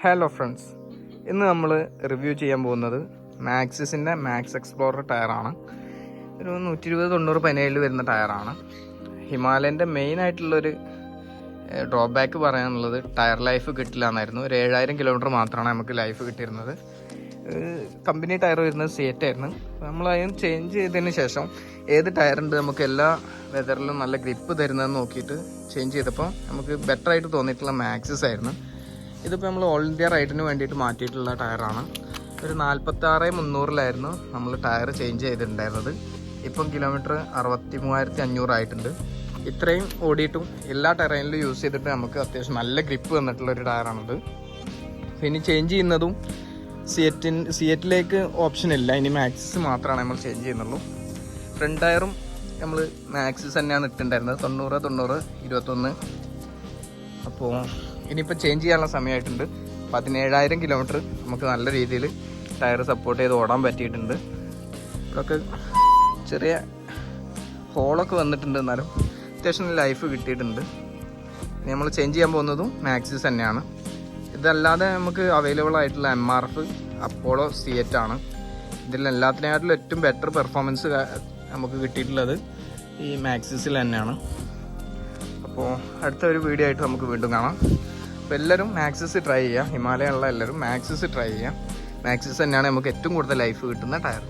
Hello friends, ഇന്ന് നമ്മൾ review ചെയ്യാൻ പോകുന്നത് മാക്സിസിൻ്റെ മാക്സ് എക്സ്പ്ലോറർ ടയറാണ്. ഒരു 120-90-17 വരുന്ന ടയറാണ്. ഹിമാലയൻ്റെ മെയിൻ ആയിട്ടുള്ളൊരു ഡ്രോബാക്ക് പറയാനുള്ളത് ടയർ ലൈഫ് കിട്ടില്ല എന്നായിരുന്നു. ഒരു 7000 കിലോമീറ്റർ മാത്രമാണ് നമുക്ക് ലൈഫ് കിട്ടിയിരുന്നത്. കമ്പനി ടയർ വരുന്നത് സിയറ്റ് ആയിരുന്നു. നമ്മളതിന് ചേഞ്ച് ചെയ്തതിന് ശേഷം ഏത് ടയറുണ്ട് നമുക്ക് എല്ലാ വെതറിലും നല്ല ഗ്രിപ്പ് തരുന്നതെന്ന് നോക്കിയിട്ട് ചേഞ്ച് ചെയ്തപ്പോൾ നമുക്ക് ബെറ്റർ ആയിട്ട് തോന്നിയിട്ടുള്ള മാക്സിസ് ആയിരുന്നു. ഇതിപ്പോൾ നമ്മൾ ഓൾ ഇന്ത്യ റൈഡിന് വേണ്ടിയിട്ട് മാറ്റിയിട്ടുള്ള ടയറാണ്. ഒരു 46,300 നമ്മൾ ടയർ ചേഞ്ച് ചെയ്തിട്ടുണ്ടായിരുന്നത്. ഇപ്പം കിലോമീറ്റർ 63,500 ആയിട്ടുണ്ട്. ഇത്രയും ഓടിയിട്ടും എല്ലാ ടെറൈനിലും യൂസ് ചെയ്തിട്ട് നമുക്ക് അത്യാവശ്യം നല്ല ഗ്രിപ്പ് വന്നിട്ടുള്ളൊരു ടയറാണിത്. ഇനി ചേഞ്ച് ചെയ്യുന്നതും സിയറ്റിലേക്ക് ഓപ്ഷൻ ഇല്ല, ഇനി മാക്സിസ് മാത്രമാണ് നമ്മൾ ചേഞ്ച് ചെയ്യുന്നുള്ളൂ. ഫ്രണ്ട് ടയറും നമ്മൾ മാക്സിസ് തന്നെയാണ് ഇട്ടിട്ടുണ്ടായിരുന്നത്, 90-90-21. അപ്പോൾ ഇനിയിപ്പോൾ ചേഞ്ച് ചെയ്യാനുള്ള സമയമായിട്ടുണ്ട്. 17,000 കിലോമീറ്റർ നമുക്ക് നല്ല രീതിയിൽ ടയർ സപ്പോർട്ട് ചെയ്ത് ഓടാൻ പറ്റിയിട്ടുണ്ട്. ഇതൊക്കെ ചെറിയ ഹോളൊക്കെ വന്നിട്ടുണ്ട്, എന്നാലും അത്യാവശ്യം ലൈഫ് കിട്ടിയിട്ടുണ്ട്. ഇനി നമ്മൾ ചേഞ്ച് ചെയ്യാൻ പോകുന്നതും മാക്സിസ് തന്നെയാണ്. ഇതല്ലാതെ നമുക്ക് അവൈലബിൾ ആയിട്ടുള്ള MRF, അപ്പോളോ, സിയറ്റ് ആണ്. ഇതിലെല്ലാത്തിനെക്കാട്ടിലും ഏറ്റവും ബെറ്റർ പെർഫോമൻസ് നമുക്ക് കിട്ടിയിട്ടുള്ളത് ഈ മാക്സിസിൽ തന്നെയാണ്. അപ്പോൾ അടുത്ത ഒരു വീഡിയോ ആയിട്ട് നമുക്ക് വീണ്ടും കാണാം. അപ്പോൾ എല്ലാവരും മാക്സിസ് ട്രൈ ചെയ്യുക. ഹിമാലയ ഉള്ള എല്ലാവരും മാക്സിസ് ട്രൈ ചെയ്യുക. മാക്സിസ് തന്നെയാണ് നമുക്ക് ഏറ്റവും കൂടുതൽ ലൈഫ് കിട്ടുന്ന ടയർ.